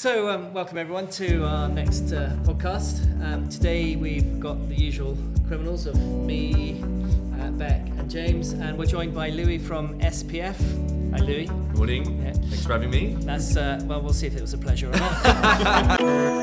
So, welcome everyone to our next podcast. Today we've got the usual criminals of me, Beck and James, and we're joined by Louis from SPF. Hi Louis. Good morning. Yeah. Thanks for having me. That's, well, we'll see if it was a pleasure or not.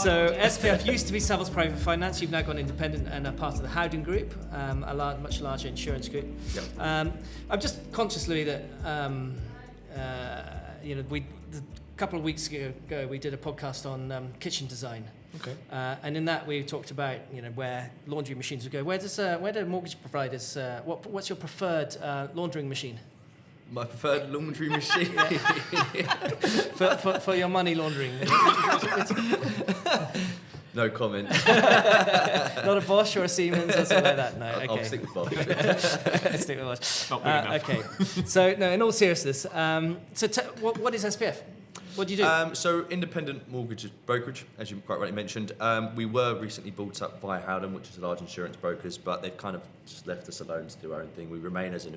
So SPF used to be Savills Private Finance. You've now gone independent and are part of the Howden Group, a much larger insurance group. Yep. I'm just conscious, Louis, that a couple of weeks ago we did a podcast on kitchen design. Okay. And in that we talked about where laundry machines would go. Where do mortgage providers? What's your preferred laundering machine? My preferred laundry machine. for your money laundering. No comment. Not a Bosch or a Siemens or something like that. No. Okay. I'll stick with Bosch. Stick with Bosch. Not big enough. Okay. So no, in all seriousness, what is SPF? What do you do? So independent mortgage brokerage, as you quite rightly mentioned. We were recently bought up by Howden, which is a large insurance brokers, but they've kind of just left us alone to do our own thing. We remain as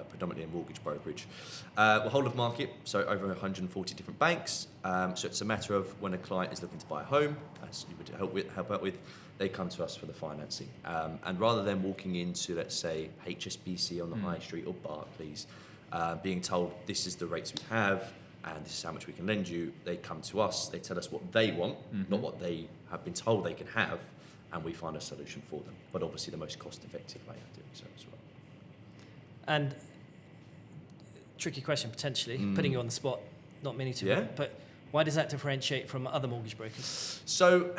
predominantly a mortgage brokerage. We're whole of market, so over 140 different banks. So it's a matter of when a client is looking to buy a home, as you would help out with, they come to us for the financing. And rather than walking into, let's say, HSBC on the high street or Barclays, being told this is the rates we have, and this is how much we can lend you, they come to us, they tell us what they want, not what they have been told they can have, and we find a solution for them. But obviously the most cost-effective way of doing so as well. And tricky question potentially, putting you on the spot, not many to it, but why does that differentiate from other mortgage brokers? So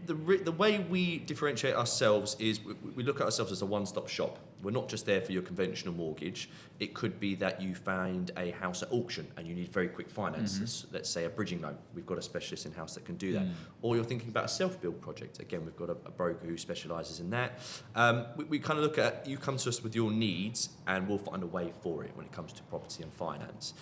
the way we differentiate ourselves is we look at ourselves as a one-stop shop. We're not just there for your conventional mortgage. It could be that you find a house at auction and you need very quick finance. Let's say a bridging loan. We've got a specialist in-house that can do that. Or you're thinking about a self-build project. Again, we've got a broker who specialises in that. We kind of look at, you come to us with your needs and we'll find a way for it when it comes to property and finance.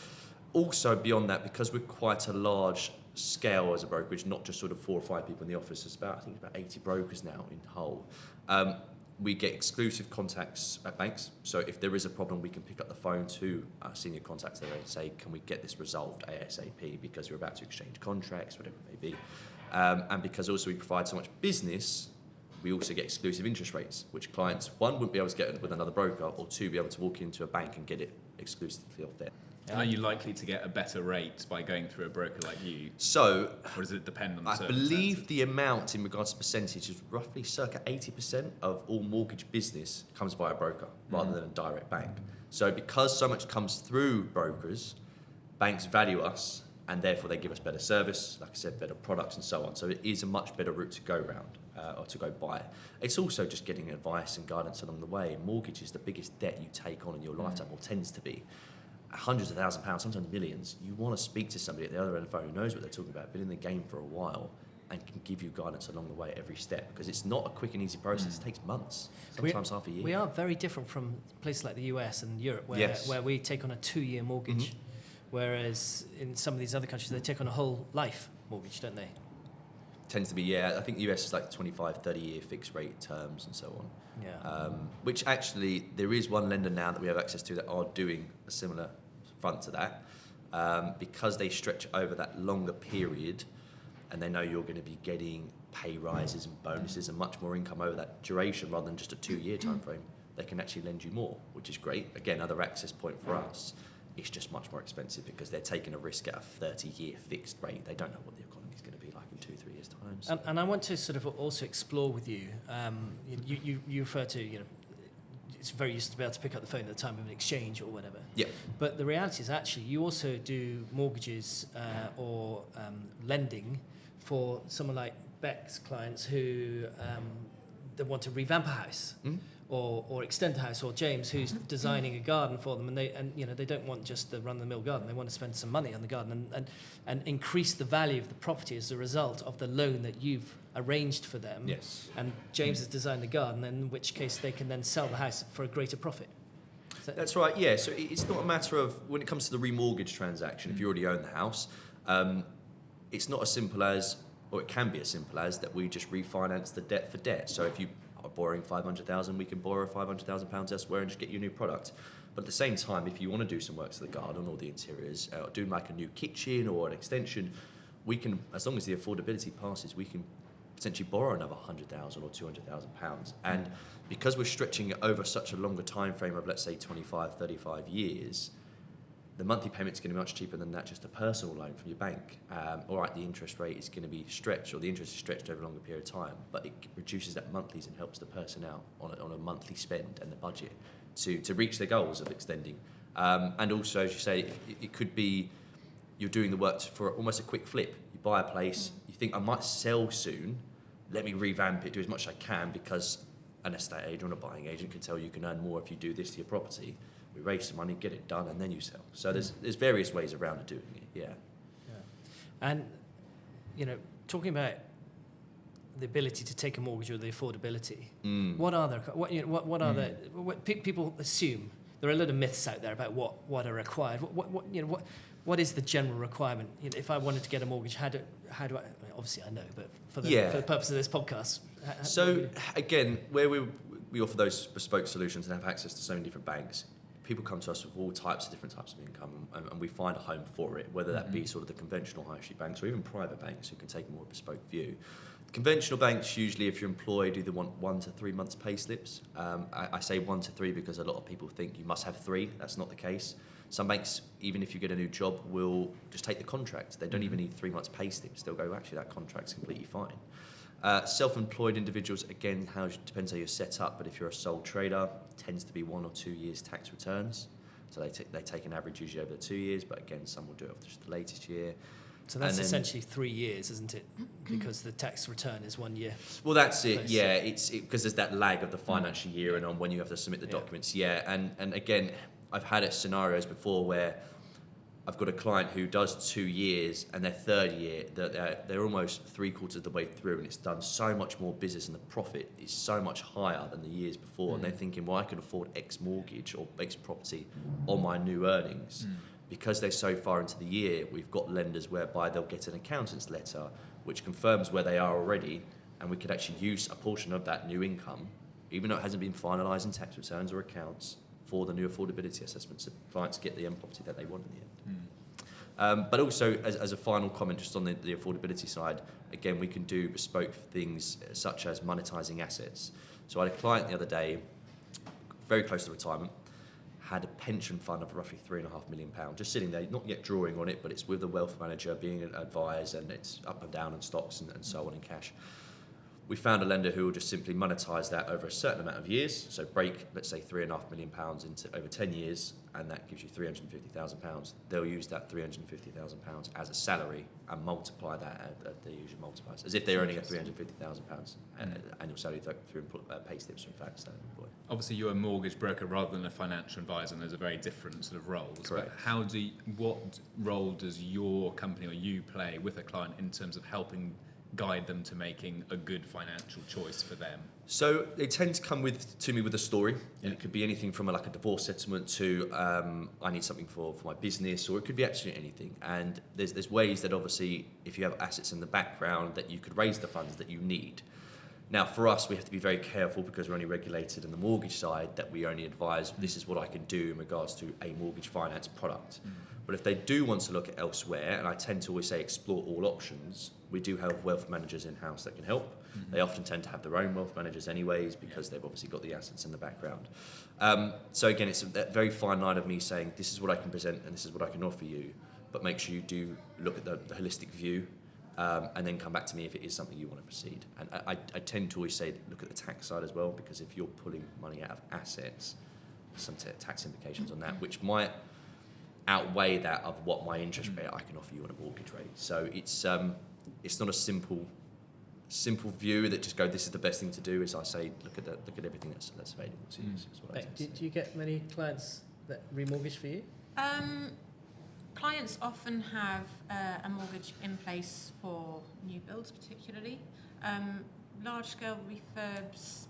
Also, beyond that, because we're quite a large scale as a brokerage, not just sort of 4 or 5 people in the office, there's about 80 brokers now in Hull. We get exclusive contacts at banks, so if there is a problem, we can pick up the phone to our senior contacts there and say, can we get this resolved ASAP, because we're about to exchange contracts, whatever it may be. And because also we provide so much business, we also get exclusive interest rates, which clients, one, wouldn't be able to get with another broker, or two, be able to walk into a bank and get it exclusively off there. Are you likely to get a better rate by going through a broker like you? So, or does it depend on the I circumstances? believe the amount in regards to percentage is roughly circa 80% of all mortgage business comes via a broker rather than a direct bank. So because so much comes through brokers, banks value us and therefore they give us better service, like I said, better products and so on. So it is a much better route to go round or to go by. It's also just getting advice and guidance along the way. Mortgage is the biggest debt you take on in your lifetime, or tends to be. Hundreds of £1,000s, sometimes millions. You want to speak to somebody at the other end of the phone who knows what they're talking about, been in the game for a while, and can give you guidance along the way at every step, because it's not a quick and easy process. It takes months, sometimes half a year. We are very different from places like the US and Europe, where we take on a 2-year mortgage, whereas in some of these other countries they take on a whole life mortgage, don't they? Tends to be, yeah. I think the US is like 25, 30-year fixed rate terms and so on. Yeah. Which actually, there is one lender now that we have access to that are doing a similar front to that, because they stretch over that longer period, and they know you're going to be getting pay rises and bonuses and much more income over that duration rather than just a 2-year time frame. They can actually lend you more, which is great. Again, another access point for us. It's just much more expensive because they're taking a risk at a 30-year fixed rate. They don't know what the economy is going to be like in 2-3 years' time. So. And I want to sort of also explore with you. You refer to it's very useful to be able to pick up the phone at the time of an exchange or whatever. Yeah. But the reality is actually you also do mortgages or lending for someone like Beck's clients who they want to revamp a house. Or extend the house, or James who's designing a garden for them, and they don't want just the run-of-the-mill garden. They want to spend some money on the garden and increase the value of the property as a result of the loan that you've arranged for them. Yes. And James has designed the garden, in which case they can then sell the house for a greater profit. That's right. Yeah. So it's not a matter of, when it comes to the remortgage transaction, if you already own the house, it's not as simple as or it can be as simple as that we just refinance the debt for debt. So if you are borrowing 500,000, we can borrow £500,000 elsewhere and just get you a new product. But at the same time, if you want to do some work to the garden or the interiors, or do like a new kitchen or an extension, we can, as long as the affordability passes, we can potentially borrow another £100,000 or £200,000. And because we're stretching it over such a longer time frame of, let's say, 25, 35 years, the monthly payment's going to be much cheaper than that, just a personal loan from your bank. All right, the interest rate is going to be stretched, or the interest is stretched over a longer period of time, but it reduces that monthlies and helps the person out on a monthly spend and the budget to reach their goals of extending. And also, as you say, it could be you're doing the work for almost a quick flip. You buy a place, you think, I might sell soon, let me revamp it, do as much as I can, because an estate agent or a buying agent can tell you can earn more if you do this to your property. We raise some money, get it done, and then you sell. So there's various ways around of doing it, yeah. And, talking about the ability to take a mortgage or the affordability, what are the, people assume, there are a lot of myths out there about what are required. What is the general requirement? If I wanted to get a mortgage, how do I? Obviously, I know, but for the purpose of this podcast. Again, where we offer those bespoke solutions and have access to so many different banks, people come to us with all different types of income, and we find a home for it, whether that be sort of the conventional high street banks or even private banks who can take a more bespoke view. Conventional banks, usually, if you're employed, either want 1 to 3 months pay slips. I say 1 to 3 because a lot of people think you must have 3. That's not the case. Some banks, even if you get a new job, will just take the contract. They don't even need 3 months pay slips. They'll go, actually, that contract's completely fine. Self-employed individuals, again, depends how you're set up, but if you're a sole trader, tends to be 1 or 2 years tax returns. So they take an average usually over the 2 years, but again, some will do it for just the latest year. So that's essentially 3 years, isn't it? Because the tax return is 1 year. Well, that's it. Yeah, it's because there's that lag of the financial year and on when you have to submit the documents. Yeah, and again, I've had scenarios before where I've got a client who does 2 years, and their third year, they're almost 3/4 of the way through, and it's done so much more business, and the profit is so much higher than the years before. And they're thinking, well, I can afford X mortgage or X property on my new earnings. Because they're so far into the year, we've got lenders whereby they'll get an accountant's letter which confirms where they are already, and we could actually use a portion of that new income, even though it hasn't been finalised in tax returns or accounts, for the new affordability assessments, so clients get the end property that they want in the end. But also, as a final comment, just on the affordability side, again, we can do bespoke things such as monetising assets. So I had a client the other day, very close to retirement, had a pension fund of roughly £3.5 million, just sitting there, not yet drawing on it, but it's with the wealth manager being advised, and it's up and down in stocks and so on in cash. We found a lender who will just simply monetise that over a certain amount of years. So break, let's say, £3.5 million into over 10 years, and that gives you £350,000. They'll use that £350,000 as a salary and multiply that at the usual multipliers, as if they're earning a £350,000 annual salary through pay slips, in fact, so employed. Obviously, you're a mortgage broker rather than a financial advisor, and there's a very different sort of roles. Correct. But what role does your company or you play with a client in terms of helping guide them to making a good financial choice for them? So they tend to come to me with a story, and it could be anything from a divorce settlement to I need something for my business, or it could be absolutely anything. And there's ways that, obviously, if you have assets in the background, that you could raise the funds that you need. Now, for us, we have to be very careful, because we're only regulated on the mortgage side, that we only advise this is what I can do in regards to a mortgage finance product. But if they do want to look at elsewhere, and I tend to always say explore all options, we do have wealth managers in-house that can help. They often tend to have their own wealth managers anyways, because they've obviously got the assets in the background. So again, it's a very fine line of me saying, this is what I can present and this is what I can offer you, but make sure you do look at the holistic view, and then come back to me if it is something you want to proceed. And I tend to always say, look at the tax side as well, because if you're pulling money out of assets, there's some tax implications on that, which might outweigh that of what my interest rate I can offer you on a mortgage rate. So it's not a simple view that just go, this is the best thing to do. As I say, look at everything that's available to you. Is what I do you get many clients that remortgage for you? Clients often have a mortgage in place for new builds, particularly. Large-scale refurbs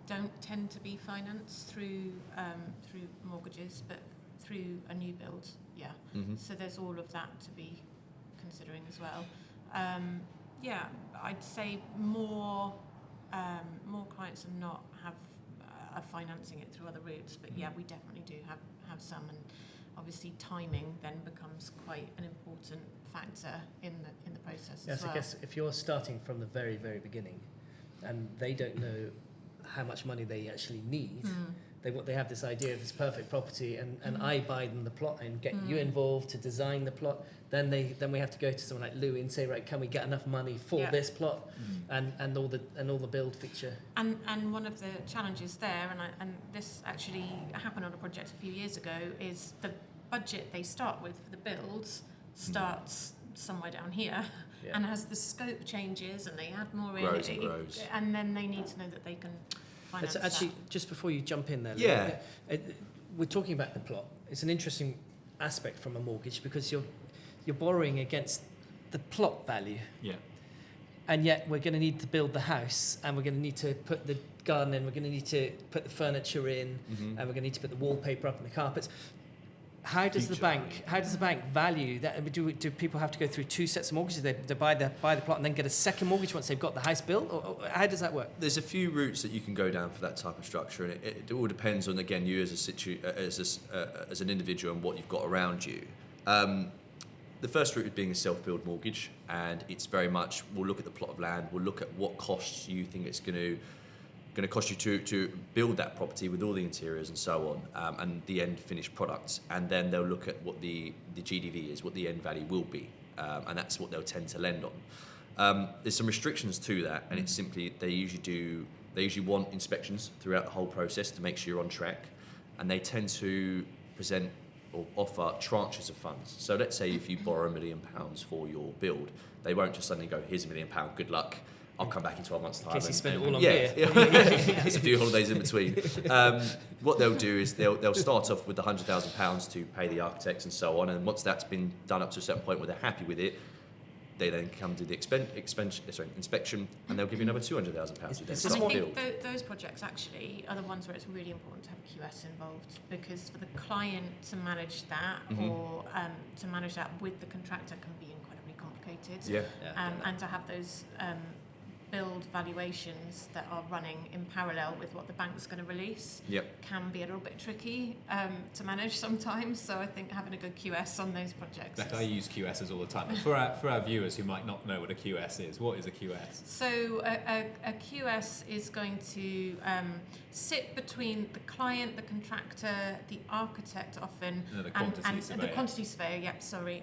don't tend to be financed through mortgages, but through a new build, yeah. So there's all of that to be considering as well. Yeah, I'd say more clients are financing it through other routes, but yeah, we definitely do have some, and obviously timing then becomes quite an important factor in the process as well. I guess if you're starting from the very, very beginning, and they don't know how much money they actually need. They have this idea of this perfect property, and I buy them the plot and get you involved to design the plot. Then we have to go to someone like Louis and say, right, can we get enough money for this plot and all the build feature. And one of the challenges there, and this actually happened on a project a few years ago, is the budget they start with for the builds starts somewhere down here. Yeah. And as the scope changes and they add more grows and then they need to know that they can finance that. Actually, just before you jump in there, we're talking about the plot. It's an interesting aspect from a mortgage because you're borrowing against the plot value. Yeah. And yet we're going to need to build the house, and we're going to need to put the garden in, we're going to need to put the furniture in, and we're going to need to put the wallpaper up and the carpets. How does the bank value that? Do people have to go through two sets of mortgages? They buy the plot and then get a second mortgage once they've got the house built, or how does that work? There's a few routes that you can go down for that type of structure, and it all depends on, again, you as an individual and what you've got around you. The first route is being a self-build mortgage, and it's very much, we'll look at the plot of land, we'll look at what costs you think it's going to cost you to build that property with all the interiors and so on, and the end finished products, and then they'll look at what the GDV is, what the end value will be, and that's what they'll tend to lend on. There's some restrictions to that, and it's simply they usually want inspections throughout the whole process to make sure you're on track, and they tend to present or offer tranches of funds. So let's say if you borrow £1 million for your build, they won't just suddenly go, here's £1 million, good luck, I'll come back in 12 months' time. In case you spend it all on beer. There's a few holidays in between. What they'll do is they'll start off with the £100,000 to pay the architects and so on, and once that's been done up to a certain point where they're happy with it, they then come to the inspection, and they'll give you another £200,000. I think those projects actually are the ones where it's really important to have QS involved, because for the client to manage that or to manage that with the contractor can be incredibly complicated. And to have those build valuations that are running in parallel with what the bank's going to release can be a little bit tricky to manage sometimes. So I think having a good QS on those projects. I use QSs all the time. But for our viewers who might not know what a QS is, what is a QS? So a QS is going to sit between the client, the contractor, the architect often, and the quantity surveyor.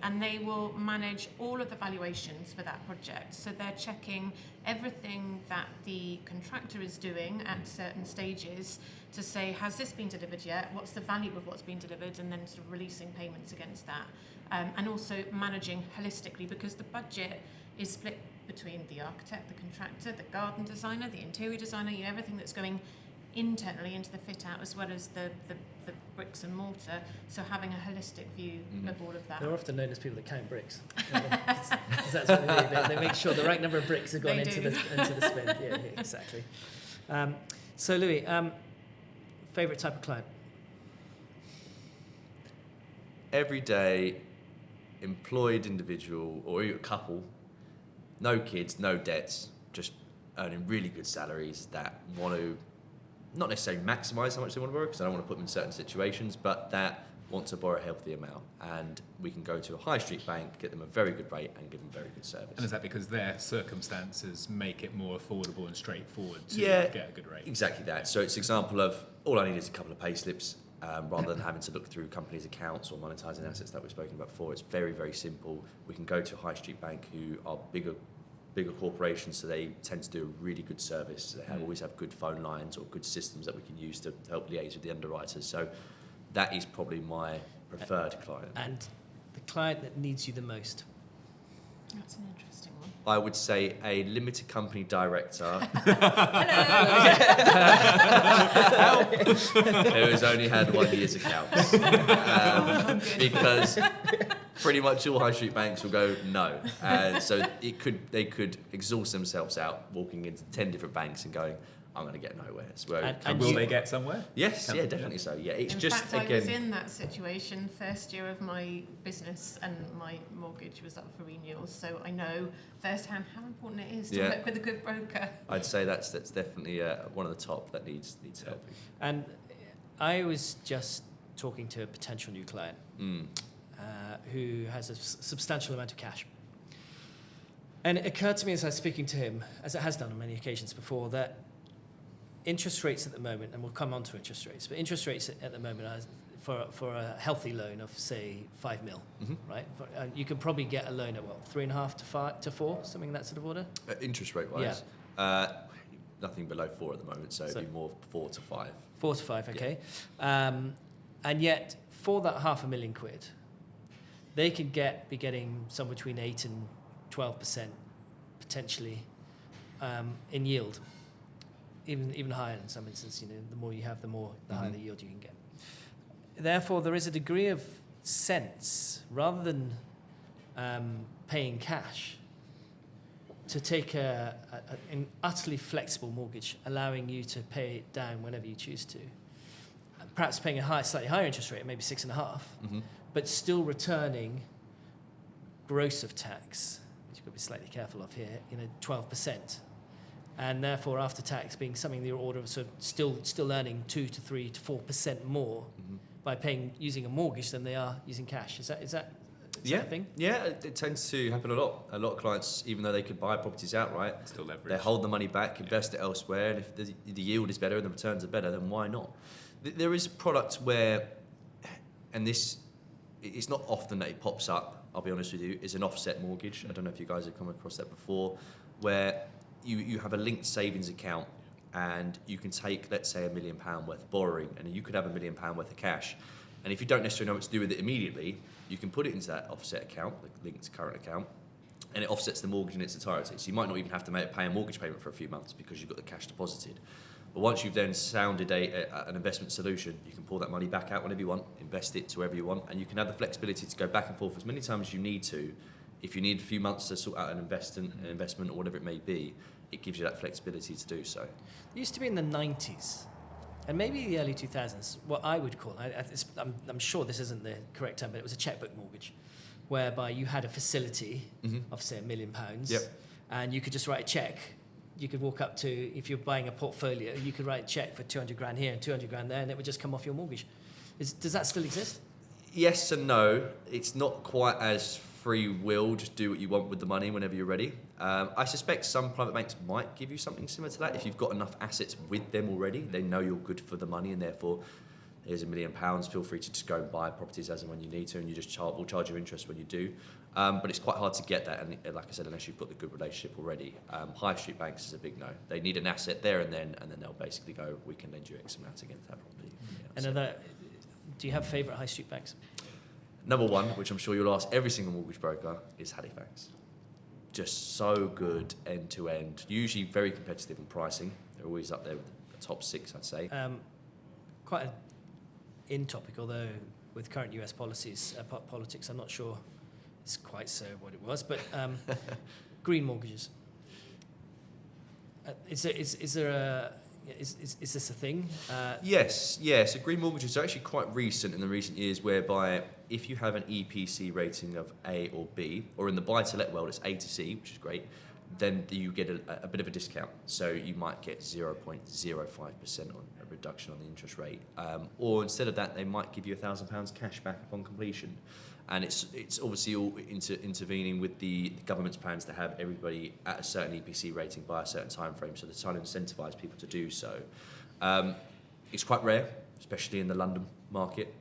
And they will manage all of the valuations for that project. So they're checking everything that the contractor is doing at certain stages to say, has this been delivered yet? What's the value of what's been delivered? And then sort of releasing payments against that. And also managing holistically, because the budget is split between the architect, the contractor, the garden designer, the interior designer, everything that's going internally into the fit out, as well as the bricks and mortar. So having a holistic view of all of that. They're often known as people that count bricks. That's what they do. They make sure the right number of bricks have gone into the spend. Yeah, exactly. So Louis, favourite type of client? Everyday employed individual or a couple, no kids, no debts, just earning really good salaries that want to not necessarily maximise how much they want to borrow, because I don't want to put them in certain situations, but that want to borrow a healthy amount. And we can go to a high street bank, get them a very good rate, and give them very good service. And is that because their circumstances make it more affordable and straightforward to get a good rate? Exactly that. So it's an example of all I need is a couple of pay slips, rather than having to look through companies' accounts or monetising assets that we've spoken about before. It's very, very simple. We can go to a high street bank who are bigger corporations, so they tend to do a really good service. They always have good phone lines or good systems that we can use to help liaise with the underwriters. So that is probably my preferred client. And the client that needs you the most? That's an interesting one. I would say a limited company director who has only had 1 year's accounts. Because pretty much all high street banks will go no. So they could exhaust themselves out walking into 10 different banks and going, I'm going to get nowhere. And will they get somewhere? Yes, yeah, definitely so. Yeah, it's in just fact, I was in that situation first year of my business, and my mortgage was up for renewal. So I know firsthand how important it is to work with a good broker. I'd say that's definitely one of the top that needs help. And I was just talking to a potential new client who has a substantial amount of cash. And it occurred to me as I was speaking to him, as it has done on many occasions before, that interest rates at the moment, and we'll come on to interest rates, but interest rates at the moment are for a healthy loan of, say, 5 mil, right? You can probably get a loan at, 3.5 to 4, something in that sort of order? Interest rate wise? Yeah. Nothing below 4 at the moment, so it'd be more 4 to 5. 4 to 5, okay. Yeah. And yet, for that £500,000, they could be getting somewhere between 8 and 12% potentially in yield. Even higher in some instances, the more you have, the higher the yield you can get. Therefore, there is a degree of sense, rather than paying cash, to take an utterly flexible mortgage, allowing you to pay it down whenever you choose to. Perhaps paying a slightly higher interest rate, maybe 6.5%, but still returning gross of tax, which you've got to be slightly careful of here, 12%. And therefore, after tax being something in the order of sort of still earning 2 to 3 to 4% more by using a mortgage than they are using cash. Is that a thing? Yeah, it tends to happen a lot. A lot of clients, even though they could buy properties outright, still leverage. They hold the money back, invest it elsewhere, and if the yield is better and the returns are better, then why not? There is a product where, and it's not often that it pops up, I'll be honest with you, is an offset mortgage. I don't know if you guys have come across that before, where you have a linked savings account and you can take, let's say, £1 million worth of borrowing, and you could have £1 million worth of cash. And if you don't necessarily know what to do with it immediately, you can put it into that offset account, the linked current account, and it offsets the mortgage in its entirety. So you might not even have to pay a mortgage payment for a few months because you've got the cash deposited. But once you've then sounded an investment solution, you can pull that money back out whenever you want, invest it to wherever you want, and you can have the flexibility to go back and forth as many times as you need to. If you need a few months to sort out an investment or whatever it may be, it gives you that flexibility to do so. It used to be in the 90s, and maybe the early 2000s, what I would call, I'm sure this isn't the correct term, but it was a checkbook mortgage, whereby you had a facility of, say, £1 million, and you could just write a cheque. You could walk up to, if you're buying a portfolio, you could write a cheque for 200 grand here and 200 grand there, and it would just come off your mortgage. Does that still exist? Yes and no. It's not quite as free will, just do what you want with the money whenever you're ready. I suspect some private banks might give you something similar to that. If you've got enough assets with them already, they know you're good for the money, and therefore, here's £1 million, feel free to just go and buy properties as and when you need to, and you just we'll charge you interest when you do. But it's quite hard to get that, and like I said, unless you've got the good relationship already. High street banks is a big no. They need an asset there and then they'll basically go, we can lend you X amount against that property. And do you have favourite high street banks? Number one, which I'm sure you'll ask every single mortgage broker, is Halifax. Just so good end to end. Usually very competitive in pricing. They're always up there with the top 6, I'd say. Quite an in topic, although with current US politics, I'm not sure it's quite so what it was. But green mortgages. Is this a thing? Yes. So green mortgages are actually quite recent in the recent years, whereby if you have an EPC rating of A or B, or in the buy-to-let world it's A to C, which is great, then you get a bit of a discount. So you might get 0.05% on a reduction on the interest rate, or instead of that, they might give you £1,000 cash back upon completion. And it's obviously all intervening with the government's plans to have everybody at a certain EPC rating by a certain time frame, so they're trying to incentivise people to do so. It's quite rare, especially in the London market.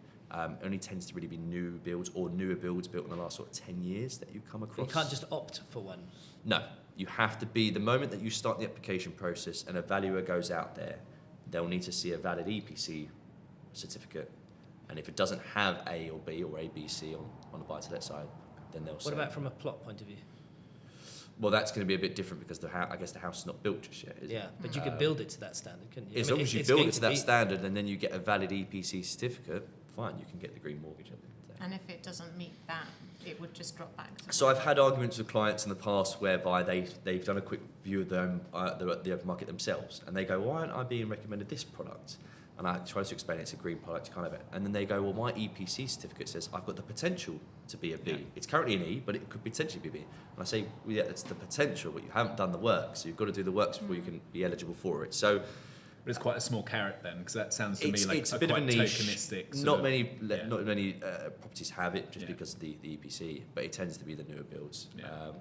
Only tends to really be new builds or newer builds built in the last sort of 10 years that you come across. You can't just opt for one. No, you have to be, the moment that you start the application process and a valuer goes out there, they'll need to see a valid EPC certificate. And if it doesn't have A or B or ABC on the buy-to-let side, then they'll say... What about from a plot point of view? Well, that's going to be a bit different because I guess the house is not built just yet, is it? Yeah, but you can build it to that standard, couldn't you? As long as you build it to that standard and then you get a valid EPC certificate, fine, you can get the green mortgage at the end of the day. And if it doesn't meet that, it would just drop back to So I've had arguments with clients in the past whereby they've done a quick view of the open market themselves, and they go, why aren't I being recommended this product? And I try to explain it's a green product, kind of, and then they go, well, my EPC certificate says I've got the potential to be a B. Yeah. It's currently an E, but it could potentially be a B. And I say, well, yeah, it's the potential, but you haven't done the work, so you've got to do the works before you can be eligible for it. So, but it's quite a small carrot then, because that sounds to me like it's a bit of a niche. Tokenistic. Not many properties have it just because of the EPC, but it tends to be the newer builds,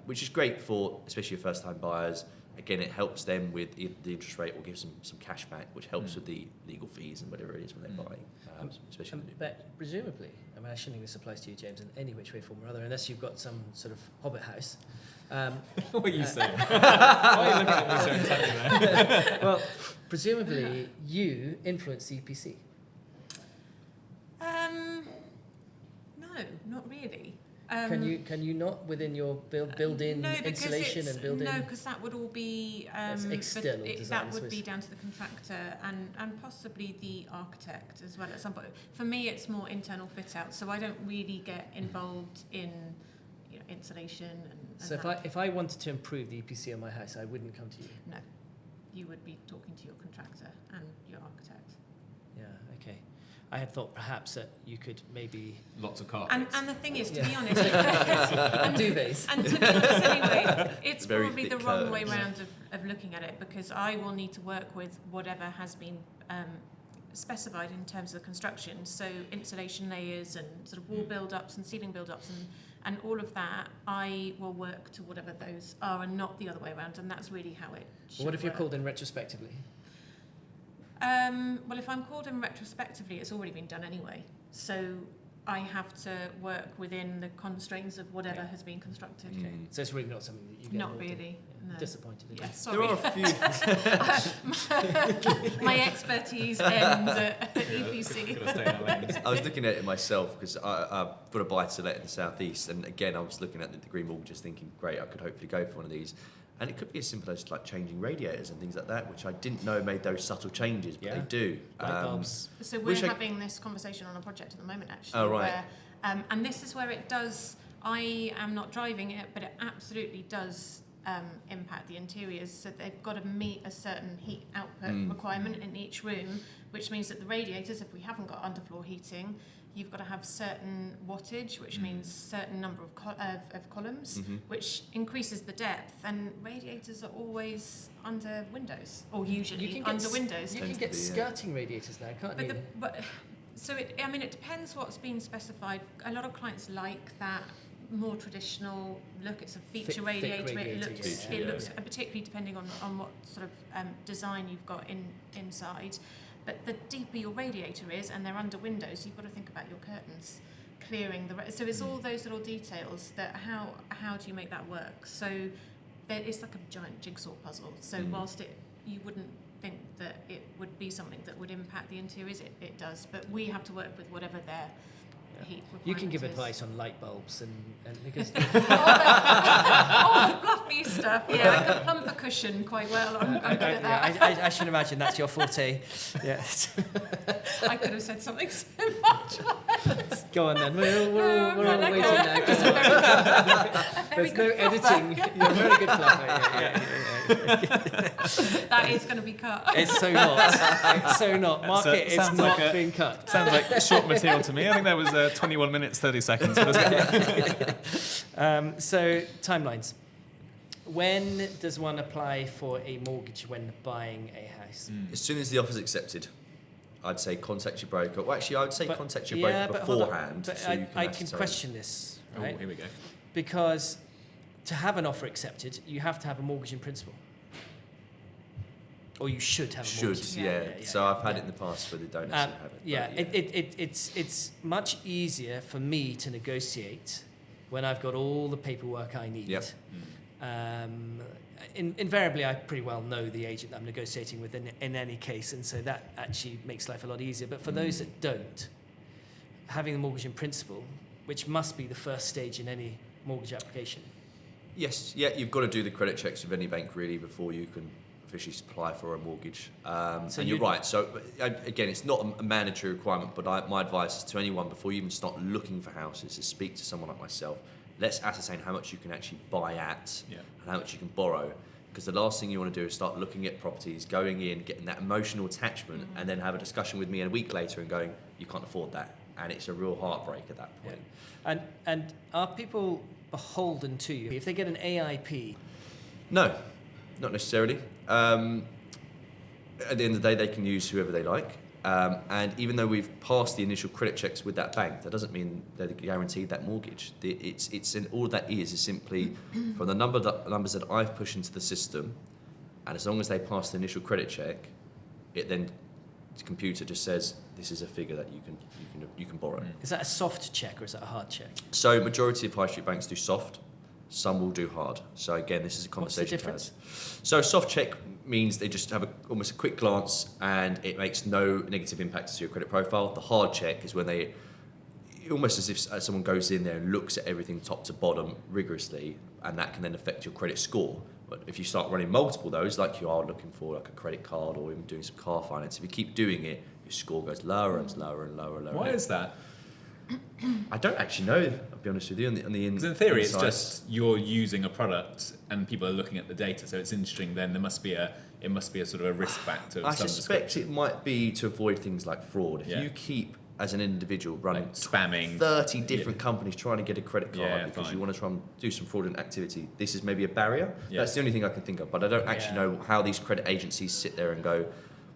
which is great for especially your first-time buyers. Again, it helps them with the interest rate or gives them some cash back, which helps with the legal fees and whatever it is when they're buying, especially. But presumably, I mean, I shouldn't think this applies to you, James, in any which way, form or other, unless you've got some sort of hobbit house. What are you saying? Why are you looking at me so intently there? Well, presumably, you influence the EPC. No, not really. Can you not within your build-in insulation and build-in? No, because that would all be external design. That would be down to the contractor and possibly the architect as well at some point. For me, it's more internal fit out, so I don't really get involved in insulation and so if I wanted to improve the EPC on my house, I wouldn't come to you. No, you would be talking to your contractor and your architect. Yeah. Okay. I had thought perhaps that you could maybe... Lots of carpets. And the thing is, to be honest... and duvets. And to be honest anyway, it's very probably the thick wrong curtains. way round of looking at it, because I will need to work with whatever has been specified in terms of the construction. So insulation layers and sort of wall build-ups and ceiling build-ups and all of that, I will work to whatever those are and not the other way around. And that's really how it should What if you're work. called in retrospectively? Well, if I'm called in retrospectively, it's already been done anyway. So I have to work within the constraints of whatever has been constructed. Okay. So it's really not something that you get Not involved in. really. No. Disappointed. Yeah, Okay. sorry. There are a few. My expertise ends at EPC. Gotta stay in our lanes. I was looking at it myself because I've got a buy-to-let in the southeast, and again, I was looking at the green mortgages, thinking, great, I could hopefully go for one of these. And it could be as simple as like changing radiators and things like that, which I didn't know made those subtle changes, but they do. Light bulbs. So we're having this conversation on a project at the moment, actually. Oh, right. Where, and this is where it does, I am not driving it, but it absolutely does impact the interiors. So they've got to meet a certain heat output requirement in each room, which means that the radiators, if we haven't got underfloor heating, you've got to have certain wattage, which means certain number of columns, which increases the depth. And radiators are always under windows, or usually under windows. You can get skirting radiators now, can't you? So it depends what's been specified. A lot of clients like that more traditional look. It's a feature Thick radiator. radiator, It looks particularly depending on what sort of design you've got inside. But the deeper your radiator is, and they're under windows, you've got to think about your curtains clearing the. So it's all those little details that how do you make that work? So it's like a giant jigsaw puzzle. So whilst you wouldn't think that it would be something that would impact the interiors, it does. But we have to work with whatever their heat requirement You can give is. advice on light bulbs and because all the fluffy stuff. Yeah, I can plump a cushion quite well. I'm good at that. I should imagine that's your forte. Yeah. I could have said something so much less. Go on then. We're all like waiting now. There's no editing. You're a very good fluffer. Yeah. That is going to be cut. It's so not. It's so not. Mark it. It's sounds not like being cut. Sounds like short material to me. I think that was 21 minutes, 30 seconds. So, timelines. When does one apply for a mortgage when buying a house? As soon as the offer's accepted, I'd say contact your broker. Well, actually, I would say contact your broker but hold on. beforehand. But so you I can ascertain. question this, right? Oh, here we go. Because to have an offer accepted, you have to have a mortgage in principle. Or you should have a mortgage. Yeah. So I've had it in the past where they don't necessarily have it. Yeah, but it's much easier for me to negotiate when I've got all the paperwork I need. Yep. Invariably, I pretty well know the agent that I'm negotiating with in any case, and so that actually makes life a lot easier. But for those that don't, having the mortgage in principle, which must be the first stage in any mortgage application. Yes, yeah, you've got to do the credit checks with any bank really before you can officially apply for a mortgage. So and you're right. So again, it's not a mandatory requirement, but my advice is to anyone before you even start looking for houses is speak to someone like myself. Let's ascertain how much you can actually buy at and how much you can borrow. Because the last thing you want to do is start looking at properties, going in, getting that emotional attachment, and then have a discussion with me a week later and going, you can't afford that. And it's a real heartbreak at that point. Yeah. And are people beholden to you if they get an AIP? No, not necessarily. At the end of the day, they can use whoever they like. And even though we've passed the initial credit checks with that bank, that doesn't mean they're guaranteed that mortgage. All that is simply from the numbers that I've pushed into the system, and as long as they pass the initial credit check, it then the computer just says this is a figure that you can borrow. Is that a soft check or is that a hard check? So majority of high street banks do soft. Some will do hard. So again, this is a conversation. What's the difference? So soft check means they just have almost a quick glance and it makes no negative impact to your credit profile. The hard check is when they, almost as if someone goes in there and looks at everything top to bottom rigorously, and that can then affect your credit score. But if you start running multiple of those, like you are looking for like a credit card or even doing some car finance, if you keep doing it, your score goes lower and lower and lower and lower. Why is that? I don't actually know, I'll be honest with you. Because in theory, it's just you're using a product and people are looking at the data, so it's interesting. Then it must be a sort of a risk factor. Of I some suspect it might be to avoid things like fraud. If you keep, as an individual, running like spamming 30 different companies trying to get a credit card because fine. you want to try and do some fraudulent activity, this is maybe a barrier. Yeah. That's the only thing I can think of. But I don't actually know how these credit agencies sit there and go,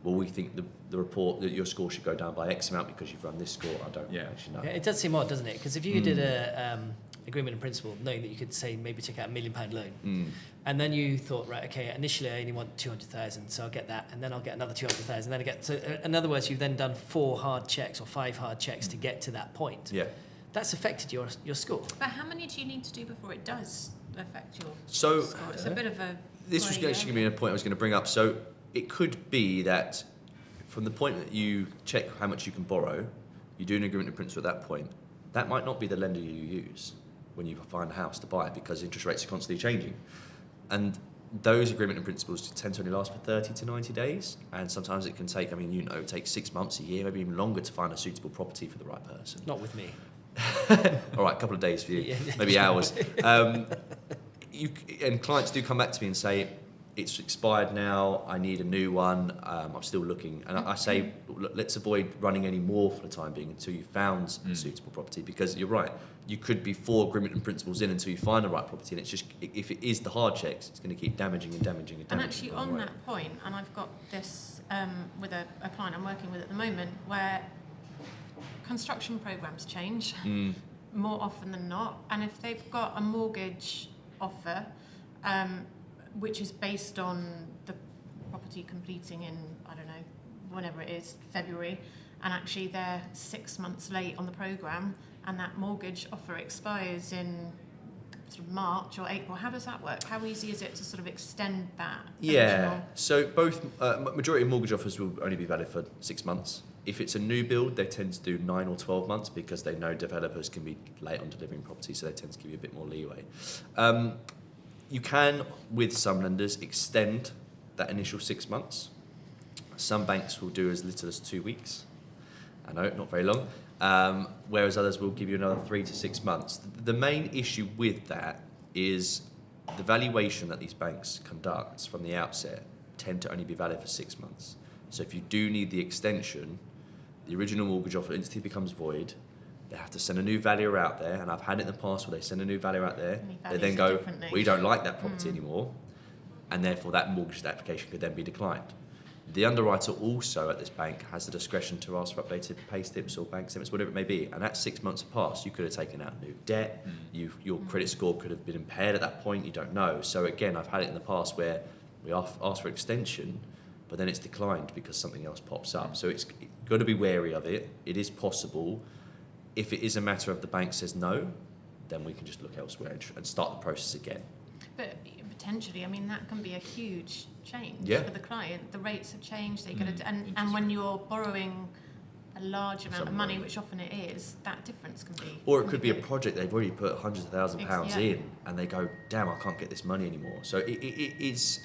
well, we think the report that your score should go down by X amount because you've run this score. I don't actually know. Yeah, it does seem odd, doesn't it? Because if you did a agreement in principle, knowing that you could say maybe take out £1 million loan, and then you thought, right, okay, initially I only want 200,000, so I'll get that, and then I'll get another 200,000, then I get. So in other words, you've then done 4 hard checks or 5 hard checks to get to that point. Yeah. That's affected your score. But how many do you need to do before it does affect your So score? It's a bit of a... this was actually going to be a point I was going to bring up. So it could be that from the point that you check how much you can borrow, you do an agreement in principle at that point. That might not be the lender you use when you find a house to buy because interest rates are constantly changing. And those agreement in principles tend to only last for 30 to 90 days. And sometimes it can take, it takes 6 months, a year, maybe even longer to find a suitable property for the right person. Not with me. All right, a couple of days for you, maybe hours. And clients do come back to me and say, it's expired now, I need a new one, I'm still looking. And I say, look, let's avoid running any more for the time being until you've found a suitable property, because you're right, you could be 4 agreement and principles in until you find the right property, and it's just, if it is the hard checks, it's going to keep damaging and damaging and damaging. And actually on that point, and I've got this with a client I'm working with at the moment, where construction programs change more often than not, and if they've got a mortgage offer, which is based on the property completing in, I don't know, whenever it is, February, and actually they're 6 months late on the programme and that mortgage offer expires in sort of March or April. How does that work? How easy is it to sort of extend that? Yeah, so both, majority of mortgage offers will only be valid for 6 months. If it's a new build, they tend to do 9 or 12 months because they know developers can be late on delivering property, so they tend to give you a bit more leeway. You can, with some lenders, extend that initial 6 months. Some banks will do as little as 2 weeks. I know, not very long. Whereas others will give you another 3 to 6 months. The main issue with that is the valuation that these banks conduct from the outset tend to only be valid for 6 months. So if you do need the extension, the original mortgage offer instantly becomes void. They have to send a new valuer out there, and I've had it in the past where they send a new valuer out there, they then go, we don't like that property anymore, and therefore that mortgage application could then be declined. The underwriter also at this bank has the discretion to ask for updated pay slips or bank statements, whatever it may be, and that's 6 months have passed. You could have taken out new debt, your credit score could have been impaired at that point, you don't know. So again, I've had it in the past where we ask for extension, but then it's declined because something else pops up. So it's got to be wary of it. It is possible. If it is a matter of the bank says no, then we can just look elsewhere and start the process again. But potentially, that can be a huge change for the client. The rates have changed. And when you're borrowing a large amount of money, which often it is, that difference can be. Or it could be a project they've already put hundreds of £1,000s in, and they go, damn, I can't get this money anymore. So it is.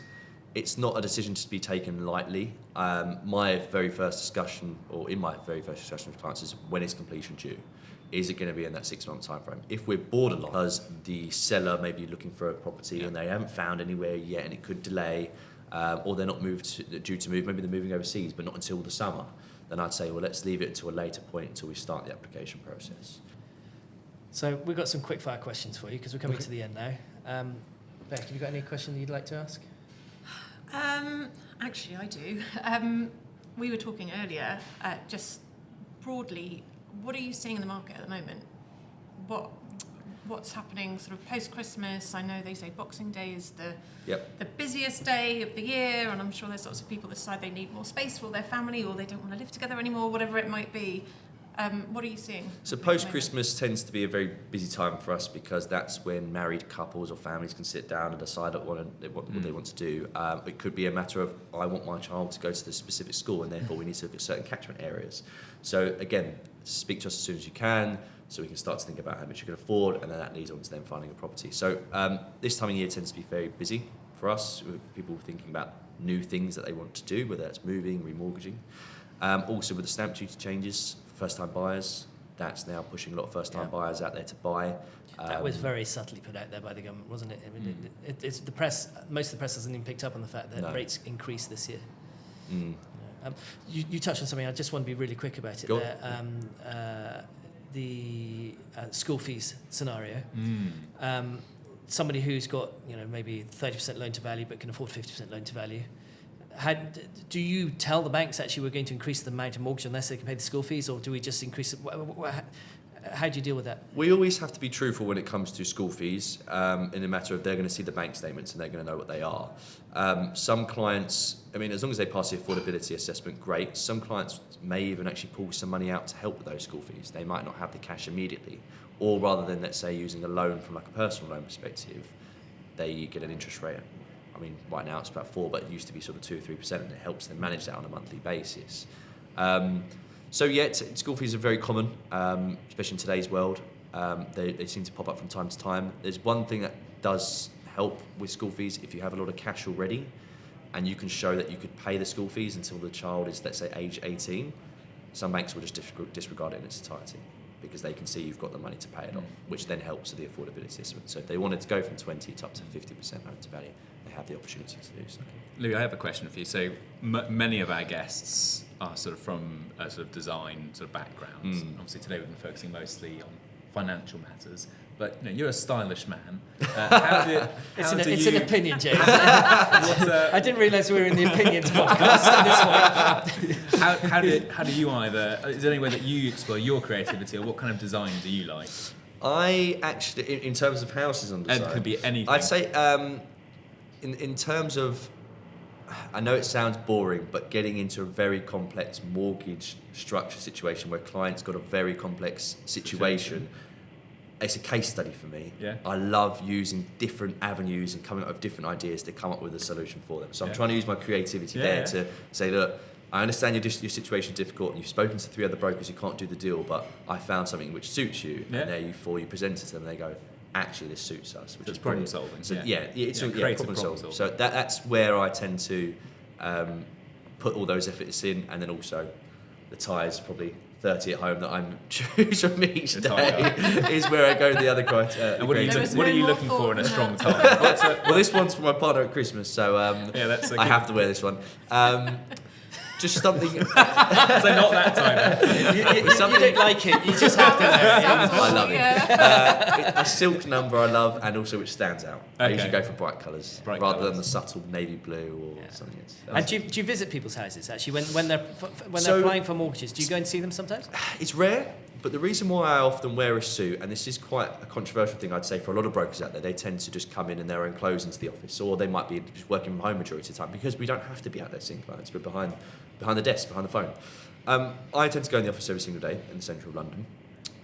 it's not a decision to be taken lightly. My very first discussion with clients is, when is completion due? Is it going to be in that 6-month time frame? If we're borderline, because the seller may be looking for a property and they haven't found anywhere yet and it could delay, or they're not due to move, maybe they're moving overseas but not until the summer, then I'd say, well, let's leave it until a later point until we start the application process. So we've got some quick fire questions for you because we're coming to the end now. Beck, have you got any questions you'd like to ask? Actually, I do. We were talking earlier, just broadly, what are you seeing in the market at the moment? What's happening sort of post-Christmas? I know they say Boxing Day is the busiest day of the year, and I'm sure there's lots of people that decide they need more space for their family, or they don't want to live together anymore, whatever it might be. What are you seeing? So post-Christmas tends to be a very busy time for us, because that's when married couples or families can sit down and decide what they want to do. It could be a matter of, I want my child to go to the specific school, and therefore we need to look at certain catchment areas. So again, speak to us as soon as you can, so we can start to think about how much you can afford, and then that leads on to then finding a property. So this time of year tends to be very busy for us, with people thinking about new things that they want to do, whether that's moving, remortgaging. Also with the stamp duty changes, first-time buyers, that's now pushing a lot of first-time buyers out there to buy. That was very subtly put out there by the government, wasn't it? I mean, it's the press. Most of the press hasn't even picked up on the fact that rates increased this year. You touched on something. I just want to be really quick about it. Go There, the school fees scenario. Somebody who's got maybe 30% loan to value but can afford 50% loan to value. Do you tell the banks actually we're going to increase the amount of mortgage unless they can pay the school fees, or do we just increase it? How do you deal with that? We always have to be truthful when it comes to school fees, in a matter of they're going to see the bank statements and they're going to know what they are. Some clients, as long as they pass the affordability assessment, great. Some clients may even actually pull some money out to help with those school fees. They might not have the cash immediately, or rather than, let's say, using a loan from like a personal loan perspective, they get an interest rate. Right now it's about 4%, but it used to be sort of 2 or 3%, and it helps them manage that on a monthly basis. School fees are very common, especially in today's world. They seem to pop up from time to time. There's one thing that does help with school fees: if you have a lot of cash already, and you can show that you could pay the school fees until the child is, let's say, age 18, some banks will just disregard it in its entirety, because they can see you've got the money to pay it off, which then helps with the affordability assessment. So if they wanted to go from 20 to up to 50% loan to value, they have the opportunity to do so. Louis, I have a question for you. So many of our guests are sort of from a sort of design sort of backgrounds. Obviously today we've been focusing mostly on financial matters, but you're a stylish man. It's an opinion, James. I didn't realise we were in the opinions podcast at this point. How do you is there any way that you explore your creativity, or what kind of design do you like? I actually, in terms of houses and design, it could be anything. I'd say, in terms of, I know it sounds boring, but getting into a very complex mortgage structure situation where clients got a very complex situation, it's a case study for me. Yeah. I love using different avenues and coming up with different ideas to come up with a solution for them. So I'm trying to use my creativity to say, look, I understand your situation is difficult, and you've spoken to 3 other brokers who can't do the deal, but I found something which suits you, and therefore you present it to them and they go, actually this suits us, which is problem solving. So it's problem solving. So that's where I tend to put all those efforts in, and then also the ties, probably 30 at home that I'm choose from each day is where I go to the other criteria. And what are you looking for in a strong tie? Well, this one's for my partner at Christmas, so I have to wear this one. Just something. So not that time. You don't like it. You just have to wear it. I love it. A silk number I love, and also which stands out. I usually go for bright colours rather than the subtle navy blue or something else. And do you visit people's houses actually when they're applying for mortgages? Do you go and see them sometimes? It's rare. But the reason why I often wear a suit, and this is quite a controversial thing, I'd say, for a lot of brokers out there, they tend to just come in their own clothes into the office, or they might be just working from home majority of the time, because we don't have to be out there seeing clients. We're behind the desk, behind the phone. I tend to go in the office every single day in the centre of London,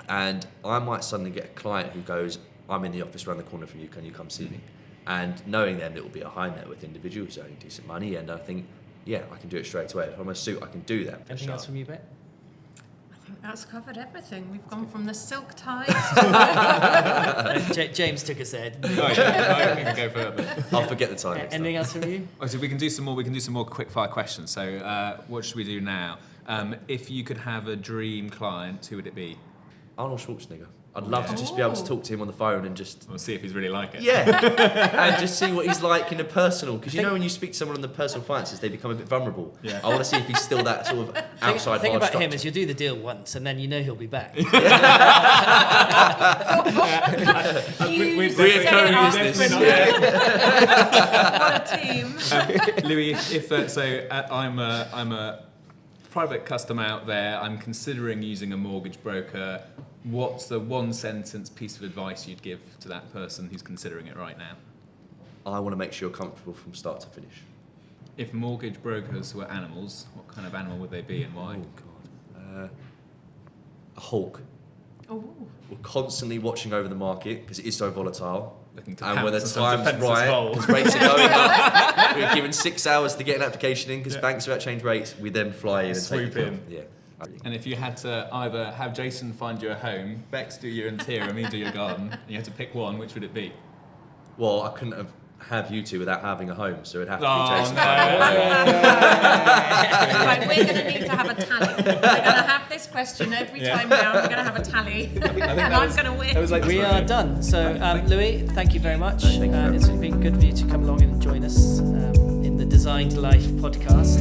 and I might suddenly get a client who goes, I'm in the office around the corner from you, can you come see me? And knowing then it will be a high net worth individual who's earning decent money, and I think, I can do it straight away. If I'm a suit, I can do that. Anything else from you, Bet? I think That's covered everything. We've gone from the silk ties James took us there. Oh, yeah, we can go further. I'll forget the time. next time. Anything else from you? Oh, so we can do some more quick fire questions. So what should we do now? If you could have a dream client, who would it be? Arnold Schwarzenegger. I'd love to just be able to talk to him on the phone and just... We'll see if he's really like it. Yeah, and just see what he's like in a personal... Because you know when you speak to someone on the personal finances, they become a bit vulnerable. Yeah. I want to see if he's still that sort of outside Thing hard about structure. him is you'll do the deal once and then you know he'll be back. Reoccurring business. What a team. Louis, I'm a private customer out there. I'm considering using a mortgage broker. What's the one sentence piece of advice you'd give to that person who's considering it right now? I want to make sure you're comfortable from start to finish. If mortgage brokers were animals, what kind of animal would they be and why? Oh, God. A hawk. Oh. We're constantly watching over the market because it is so volatile. Looking to And when the pounce on some time's defenceless right, foal. because rates are going up, we're given 6 hours to get an application in because banks are about to change rates. We then fly in and Swoop take it. in. Yeah. And if you had to either have Jason find you a home, Bex do your interior, and me do your garden, and you had to pick one, which would it be? Well, I couldn't have you two without having a home, so it'd have to be Oh, Jason. no. Right, we're going to need to have a tally. We're going to have this question every time now. We're going to have a tally. And I'm going to win. That was like We are done. So, Louis, thank you very much. Thank you very It's been good of you to come along and join us in the Designed Life podcast.